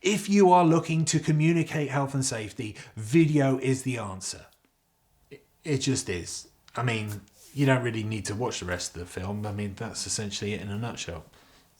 If you are looking to communicate health and safety, video is the answer. It just is. I mean, you don't really need to watch the rest of the film. I mean, that's essentially it in a nutshell.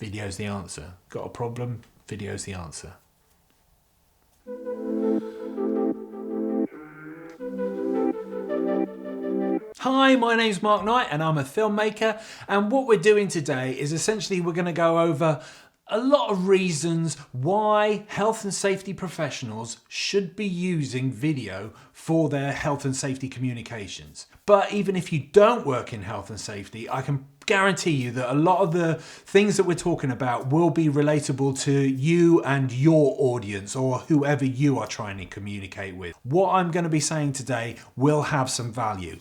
Video's the answer. Got a problem? Video's the answer. Hi, my name's Mark Knight and I'm a filmmaker, and what we're doing today is essentially we're going to go over a lot of reasons why health and safety professionals should be using video for their health and safety communications. But even if you don't work in health and safety, I can guarantee you that a lot of the things that we're talking about will be relatable to you and your audience, or whoever you are trying to communicate with. What I'm going to be saying today will have some value.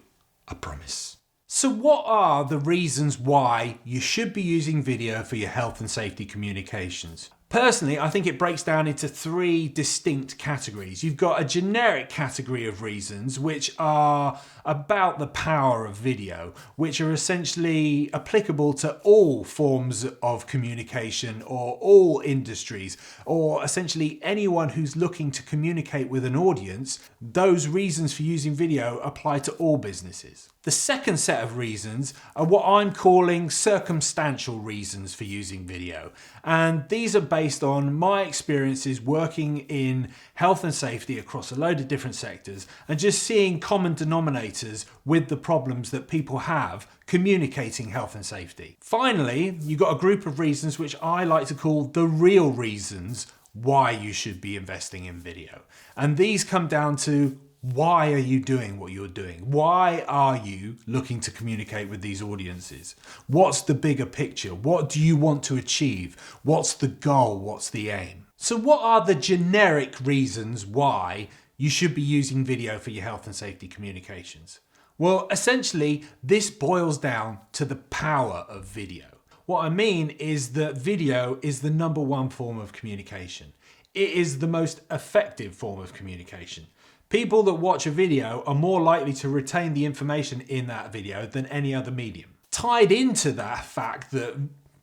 I promise. So what are the reasons why you should be using video for your health and safety communications? Personally, I think it breaks down into three distinct categories. You've got a generic category of reasons, which are about the power of video, which are essentially applicable to all forms of communication or all industries, or essentially anyone who's looking to communicate with an audience. Those reasons for using video apply to all businesses. The second set of reasons are what I'm calling circumstantial reasons for using video. And these are based on my experiences working in health and safety across a load of different sectors and just seeing common denominators with the problems that people have communicating health and safety. Finally, you've got a group of reasons which I like to call the real reasons why you should be investing in video. And these come down to: why are you doing what you're doing? Why are you looking to communicate with these audiences? What's the bigger picture? What do you want to achieve? What's the goal? What's the aim? So what are the generic reasons why you should be using video for your health and safety communications? Well, essentially, this boils down to the power of video. What I mean is that video is the number one form of communication. It is the most effective form of communication. People that watch a video are more likely to retain the information in that video than any other medium. Tied into that fact that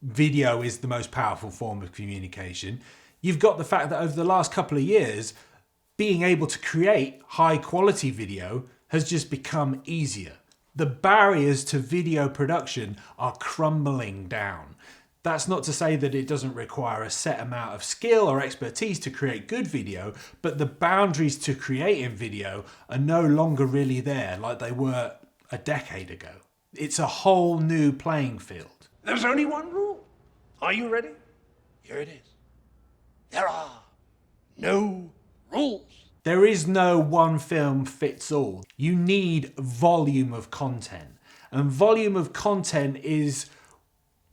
video is the most powerful form of communication, you've got the fact that over the last couple of years, being able to create high quality video has just become easier. The barriers to video production are crumbling down. That's not to say that it doesn't require a set amount of skill or expertise to create good video, but the boundaries to creating video are no longer really there like they were a decade ago. It's a whole new playing field. There's only one rule. Are you ready? Here it is. There are no rules. There is no one film fits all. You need volume of content. And volume of content is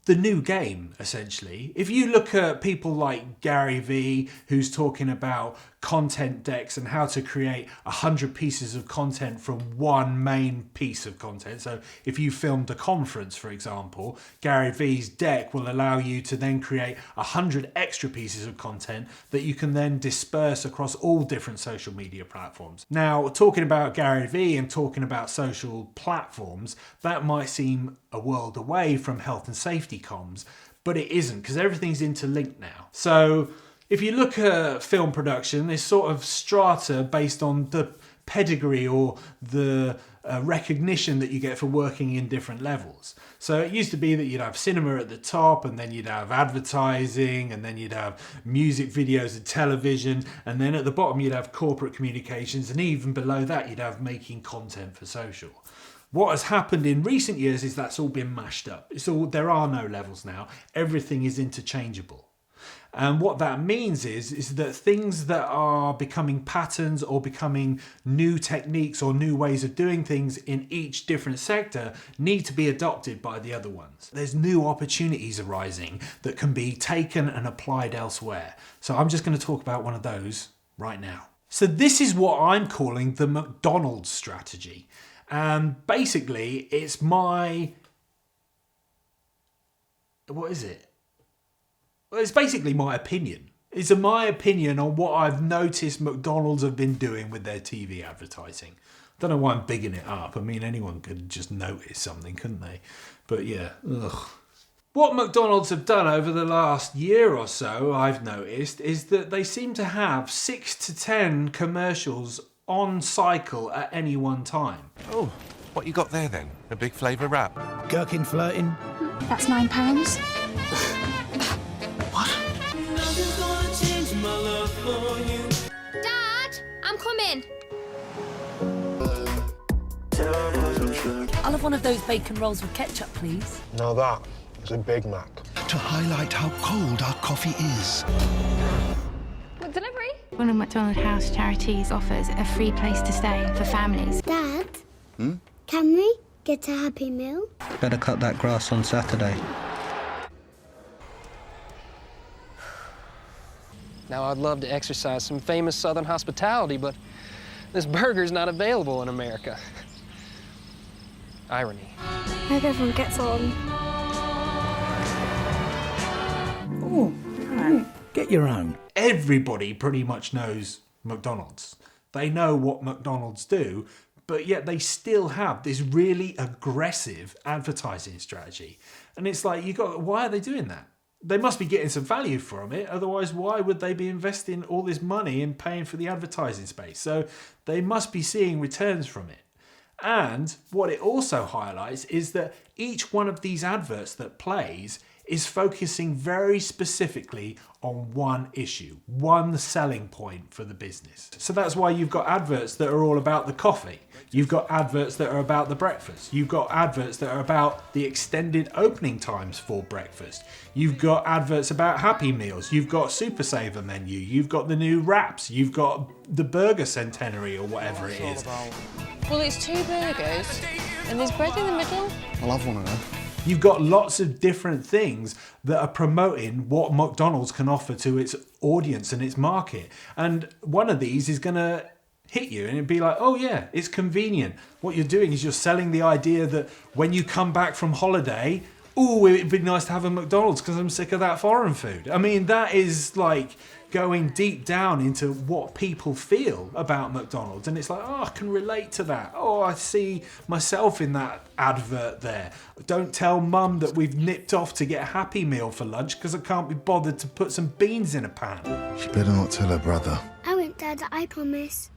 the new game, essentially. If you look at people like Gary Vee, who's talking about content decks and how to create 100 pieces of content from one main piece of content. So if you filmed a conference, for example, Gary Vee's deck will allow you to then create 100 extra pieces of content that you can then disperse across all different social media platforms. Now, talking about Gary Vee and talking about social platforms, that might seem a world away from health and safety comms, but it isn't, because everything's interlinked now. So if you look at film production, there's sort of strata based on the pedigree or the recognition that you get for working in different levels. So it used to be that you'd have cinema at the top, and then you'd have advertising, and then you'd have music videos and television, and then at the bottom you'd have corporate communications, and even below that you'd have making content for social. What has happened in recent years is that's all been mashed up. There are no levels now. Everything is interchangeable. And what that means is that things that are becoming patterns or becoming new techniques or new ways of doing things in each different sector need to be adopted by the other ones. There's new opportunities arising that can be taken and applied elsewhere. So I'm just going to talk about one of those right now. So this is what I'm calling the McDonald's strategy. And basically it's my... What is it? Well, it's basically my opinion. It's my opinion on what I've noticed McDonald's have been doing with their TV advertising. Don't know why I'm bigging it up. I mean, anyone could just notice something, couldn't they? But yeah, ugh. What McDonald's have done over the last year or so, I've noticed, is that they seem to have 6 to 10 commercials on cycle at any one time. Oh, what you got there then? A big flavour wrap? Gherkin flirting. That's £9. Dad, I'm coming. I'll have one of those bacon rolls with ketchup, please. Now that is a Big Mac. To highlight how cold our coffee is. What delivery? One of McDonald's House Charities offers a free place to stay for families. Dad, can we get a Happy Meal? Better cut that grass on Saturday. Now, I'd love to exercise some famous Southern hospitality, but this burger's not available in America. Irony. I hope everyone gets on. Get your own. Everybody pretty much knows McDonald's. They know what McDonald's do, but yet they still have this really aggressive advertising strategy. And it's like, why are they doing that? They must be getting some value from it. Otherwise, why would they be investing all this money in paying for the advertising space? So they must be seeing returns from it. And what it also highlights is that each one of these adverts that plays is focusing very specifically on one issue, one selling point for the business. So that's why you've got adverts that are all about the coffee. You've got adverts that are about the breakfast. You've got adverts that are about the extended opening times for breakfast. You've got adverts about Happy Meals. You've got Super Saver menu. You've got the new wraps. You've got the burger centenary or whatever it is. Well, it's 2 burgers and there's bread in the middle. I'll have one of them. You've got lots of different things that are promoting what McDonald's can offer to its audience and its market. And one of these is going to hit you and it'd be like, oh yeah, it's convenient. What you're doing is you're selling the idea that when you come back from holiday, oh, it'd be nice to have a McDonald's because I'm sick of that foreign food. I mean, that is like going deep down into what people feel about McDonald's. And it's like, oh, I can relate to that. Oh, I see myself in that advert there. Don't tell mum that we've nipped off to get a Happy Meal for lunch because I can't be bothered to put some beans in a pan. She better not tell her brother. I won't, Dad, I promise.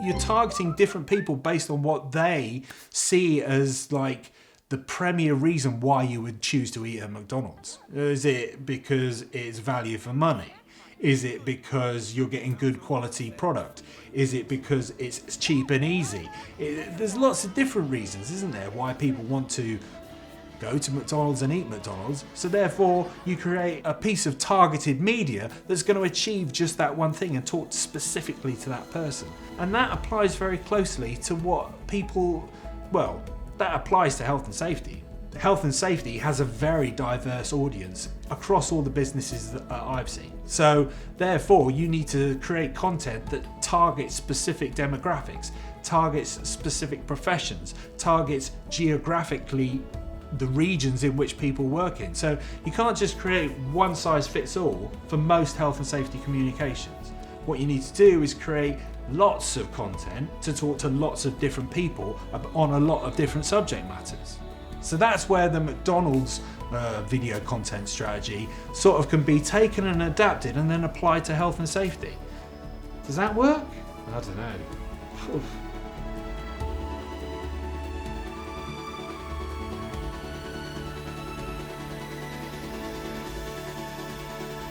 You're targeting different people based on what they see as like the premier reason why you would choose to eat at McDonald's. Is it because it's value for money? Is it because you're getting good quality product? Is it because it's cheap and easy? There's lots of different reasons, isn't there, why people want to go to McDonald's and eat McDonald's. So therefore, you create a piece of targeted media that's going to achieve just that one thing and talk specifically to that person. And that applies very closely to what people, well, that applies to health and safety. Health and safety has a very diverse audience across all the businesses that I've seen. So therefore, you need to create content that targets specific demographics, targets specific professions, targets geographically the regions in which people work in. So you can't just create one size fits all for most health and safety communications. What you need to do is create lots of content to talk to lots of different people on a lot of different subject matters. So that's where the McDonald's video content strategy sort of can be taken and adapted and then applied to health and safety. Does that work? I don't know. Oof.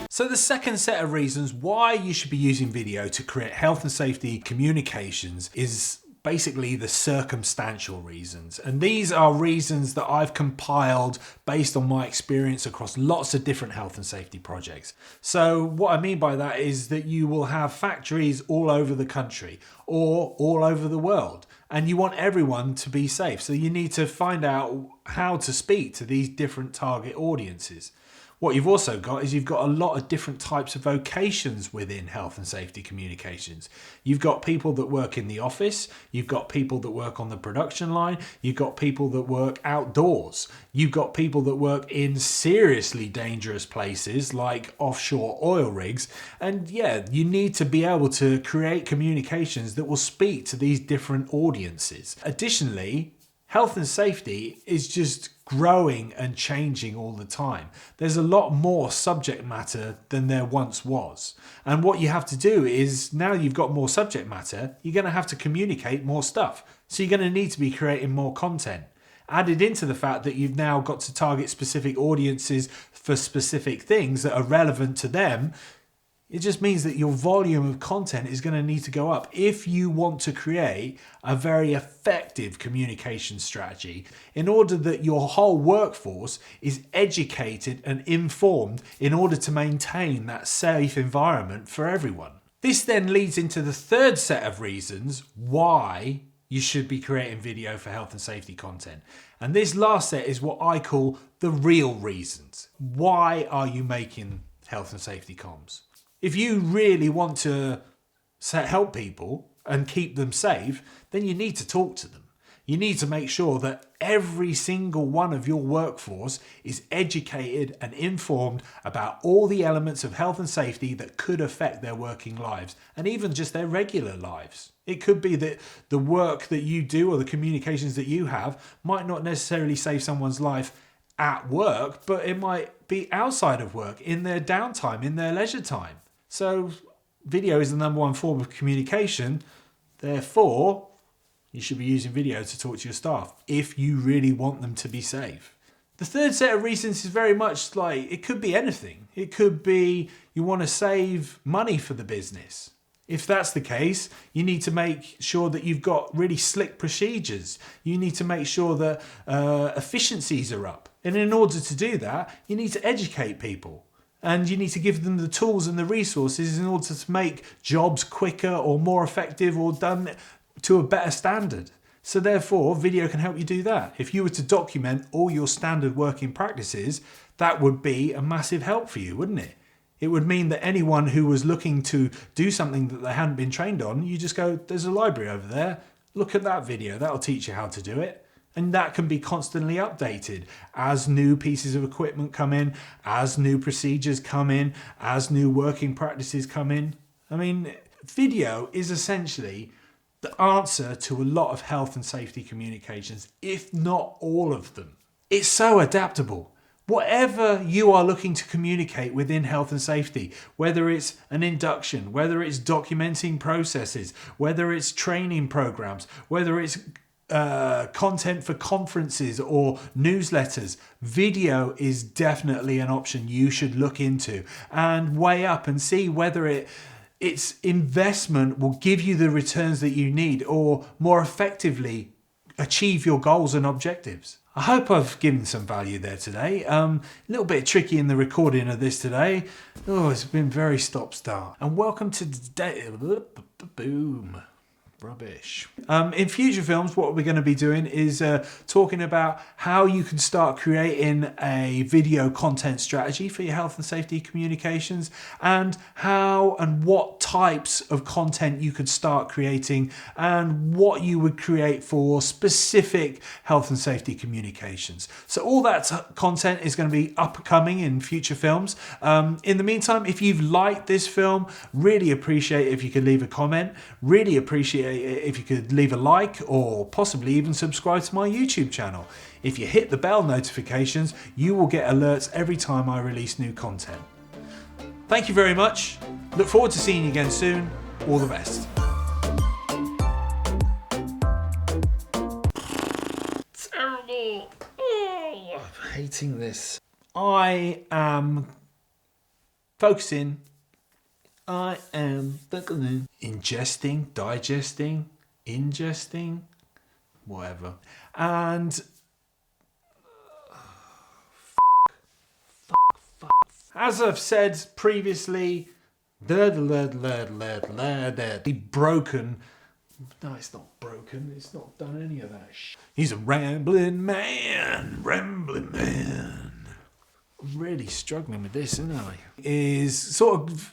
So the second set of reasons why you should be using video to create health and safety communications is basically the circumstantial reasons. And these are reasons that I've compiled based on my experience across lots of different health and safety projects. So what I mean by that is that you will have factories all over the country or all over the world, and you want everyone to be safe. So you need to find out how to speak to these different target audiences. What you've also got is you've got a lot of different types of vocations within health and safety communications. You've got people that work in the office, you've got people that work on the production line, you've got people that work outdoors, you've got people that work in seriously dangerous places like offshore oil rigs. And yeah, you need to be able to create communications that will speak to these different audiences. Additionally, Health and safety is just growing and changing all the time. There's a lot more subject matter than there once was. And what you have to do is, now you've got more subject matter, you're going to have to communicate more stuff. So you're going to need to be creating more content. Added into the fact that you've now got to target specific audiences for specific things that are relevant to them, it just means that your volume of content is going to need to go up if you want to create a very effective communication strategy in order that your whole workforce is educated and informed in order to maintain that safe environment for everyone. This then leads into the third set of reasons why you should be creating video for health and safety content. And this last set is what I call the real reasons. Why are you making health and safety comms? If you really want to help people and keep them safe, then you need to talk to them. You need to make sure that every single one of your workforce is educated and informed about all the elements of health and safety that could affect their working lives and even just their regular lives. It could be that the work that you do or the communications that you have might not necessarily save someone's life at work, but it might be outside of work, in their downtime, in their leisure time. So video is the number one form of communication. Therefore, you should be using video to talk to your staff if you really want them to be safe. The third set of reasons is very much like, it could be anything. It could be you want to save money for the business. If that's the case, you need to make sure that you've got really slick procedures. You need to make sure that efficiencies are up. And in order to do that, you need to educate people. And you need to give them the tools and the resources in order to make jobs quicker or more effective or done to a better standard. So therefore, video can help you do that. If you were to document all your standard working practices, that would be a massive help for you, wouldn't it? It would mean that anyone who was looking to do something that they hadn't been trained on, you just go, there's a library over there, look at that video, that'll teach you how to do it. And that can be constantly updated as new pieces of equipment come in, as new procedures come in, as new working practices come in. I mean, video is essentially the answer to a lot of health and safety communications, if not all of them. It's so adaptable. Whatever you are looking to communicate within health and safety, whether it's an induction, whether it's documenting processes, whether it's training programs, whether it's content for conferences or newsletters, video is definitely an option you should look into and weigh up and see whether its investment will give you the returns that you need or more effectively achieve your goals and objectives. I hope I've given some value there today. A little bit tricky in the recording of this today. Oh, it's been very stop-start. And welcome to today. Boom. Rubbish. In future films, what we're going to be doing is talking about how you can start creating a video content strategy for your health and safety communications and how and what types of content you could start creating and what you would create for specific health and safety communications. So all that content is going to be upcoming in future films. In the meantime, if you've liked this film, really appreciate it if you could leave a comment. Really appreciate if you could leave a like or possibly even subscribe to my YouTube channel. If you hit the bell notifications, you will get alerts every time I release new content. Thank you very much. Look forward to seeing you again soon. All the best. Terrible. Oh, I'm hating this. I am focusing. I am ingesting, digesting, ingesting, whatever. And as I've said previously, broken. No, it's not broken. It's not done any of that shit. He's a rambling man. I'm really struggling with this, isn't I? Is sort of